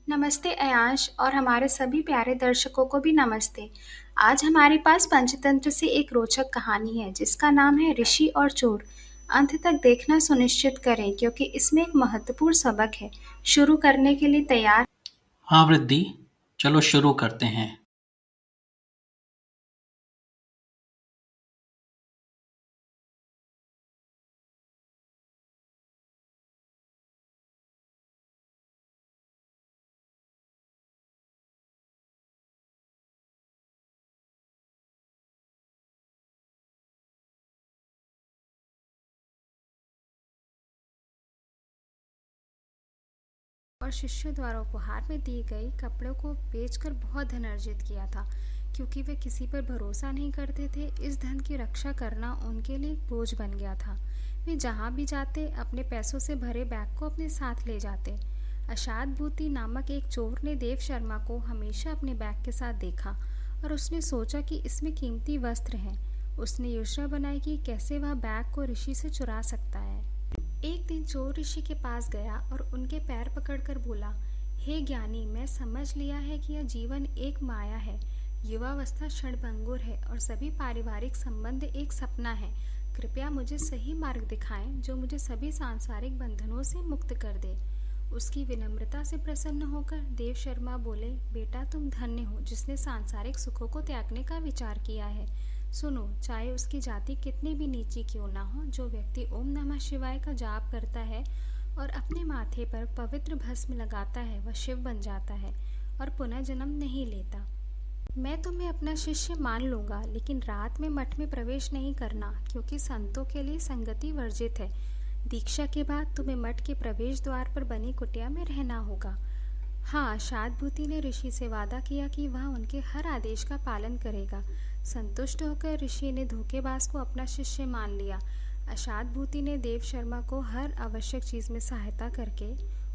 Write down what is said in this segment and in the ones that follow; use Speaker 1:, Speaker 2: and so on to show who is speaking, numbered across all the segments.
Speaker 1: नमस्ते अयांश और हमारे सभी प्यारे दर्शकों को भी नमस्ते। आज हमारे पास पंचतंत्र से एक रोचक कहानी है जिसका नाम है ऋषि और चोर। अंत तक देखना सुनिश्चित करें क्योंकि इसमें एक महत्वपूर्ण सबक है। शुरू करने के लिए तैयार?
Speaker 2: हाँ वृद्धि, चलो शुरू करते हैं।
Speaker 1: और शिष्यों द्वारा उपहार में दी गई कपड़ों को बेचकर बहुत धन अर्जित किया था। क्योंकि वे किसी पर भरोसा नहीं करते थे, इस धन की रक्षा करना उनके लिए एक बोझ बन गया था। वे जहाँ भी जाते अपने पैसों से भरे बैग को अपने साथ ले जाते। अशाद भूति नामक एक चोर ने देव शर्मा को हमेशा अपने बैग के साथ देखा और उसने सोचा कि इसमें कीमती वस्त्र हैं। उसने योजना बनाई कि कैसे वह बैग को ऋषि से चुरा सकता है। एक दिन चोर ऋषि के पास गया और उनके पैर पकड़कर बोला, हे ज्ञानी, मैं समझ लिया है कि यह जीवन एक माया है। युवावस्था क्षणभंगुर है और सभी पारिवारिक संबंध एक सपना है। कृपया मुझे सही मार्ग दिखाएं जो मुझे सभी सांसारिक बंधनों से मुक्त कर दे। उसकी विनम्रता से प्रसन्न होकर देव शर्मा बोले, बेटा तुम धन्य हो जिसने सांसारिक सुखों को त्यागने का विचार किया है। सुनो, चाहे उसकी जाति कितनी भी नीची क्यों ना हो, जो व्यक्ति ओम नमः शिवाय का जाप करता है और अपने माथे पर पवित्र भस्म लगाता है वह शिव बन जाता है और पुनः जन्म नहीं लेता। मैं तुम्हें अपना शिष्य मान लूंगा, लेकिन रात में मठ में प्रवेश नहीं करना क्योंकि संतों के लिए संगति वर्जित है। दीक्षा के बाद तुम्हें मठ के प्रवेश द्वार पर बनी कुटिया में रहना होगा। हाँ, शादभूति ने ऋषि से वादा किया कि वह उनके हर आदेश का पालन करेगा। संतुष्ट होकर ऋषि ने धोखेबाज को अपना शिष्य मान लिया। अशादभूति ने देव शर्मा को हर आवश्यक चीज में सहायता करके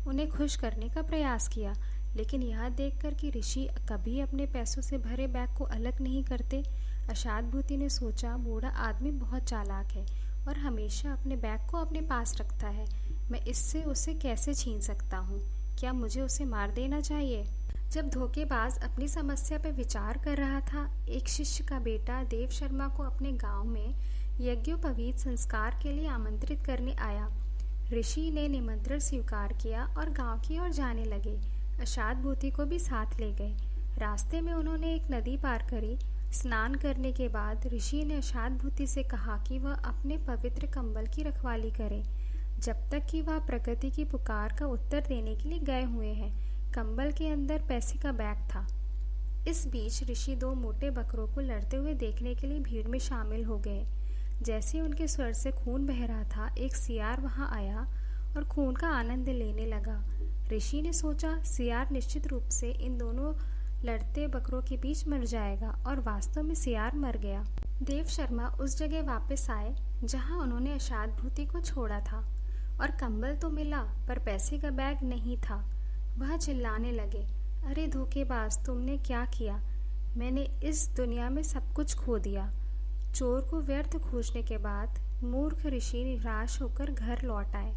Speaker 1: उन्हें खुश करने का प्रयास किया, लेकिन यह देखकर कि ऋषि कभी अपने पैसों से भरे बैग को अलग नहीं करते, अशादभूति ने सोचा, बूढ़ा आदमी बहुत चालाक है और हमेशा अपने बैग को अपने पास रखता है। मैं इससे उसे कैसे छीन सकता हूँ? क्या मुझे उसे मार देना चाहिए? जब धोखेबाज अपनी समस्या पर विचार कर रहा था, एक शिष्य का बेटा देव शर्मा को अपने गांव में यज्ञोपवीत संस्कार के लिए आमंत्रित करने आया। ऋषि ने निमंत्रण स्वीकार किया और गांव की ओर जाने लगे। अशादभूति को भी साथ ले गए। रास्ते में उन्होंने एक नदी पार करी। स्नान करने के बाद ऋषि ने अशादभूति से कहा कि वह अपने पवित्र कंबल की रखवाली करे जब तक कि वह प्रकृति की पुकार का उत्तर देने के लिए गए हुए हैं। कंबल के अंदर पैसे का बैग था। इस बीच ऋषि दो मोटे बकरों को लड़ते हुए देखने के लिए भीड़ में शामिल हो गए। जैसे उनके स्वर से खून बह रहा था, एक सियार वहां आया और खून का आनंद लेने लगा। ऋषि ने सोचा, सियार निश्चित रूप से इन दोनों लड़ते बकरों के बीच मर जाएगा, और वास्तव में सियार मर गया। देव शर्मा उस जगह वापस आए जहां उन्होंने अशादभूति को छोड़ा था, और कंबल तो मिला पर पैसे का बैग नहीं था। वह चिल्लाने लगे, अरे धोखेबाज, तुमने क्या किया? मैंने इस दुनिया में सब कुछ खो दिया। चोर को व्यर्थ खोजने के बाद मूर्ख ऋषि निराश होकर घर लौट आए।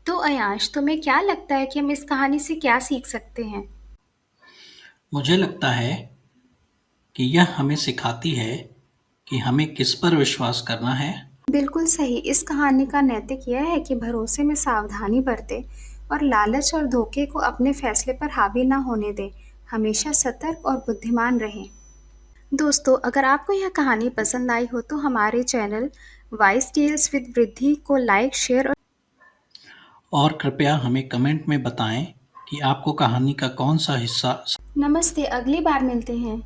Speaker 1: तो अयांश, तुम्हें क्या लगता है कि हम इस कहानी से क्या सीख सकते हैं?
Speaker 2: मुझे लगता है कि यह हमें सिखाती है कि हमें किस पर विश्वास करना है।
Speaker 1: बिल्कुल सही। इस कहानी का नैतिक यह है कि भरोसे में सावधानी बरतें और लालच और धोखे को अपने फैसले पर हावी ना होने दें। हमेशा सतर्क और बुद्धिमान रहें। दोस्तों, अगर आपको यह कहानी पसंद आई हो तो हमारे चैनल वाइस टेल्स विद वृद्धि को लाइक, शेयर और
Speaker 2: और कृपया हमें कमेंट में बताएं कि आपको कहानी का कौन सा हिस्सा
Speaker 1: नमस्ते। अगली बार मिलते हैं।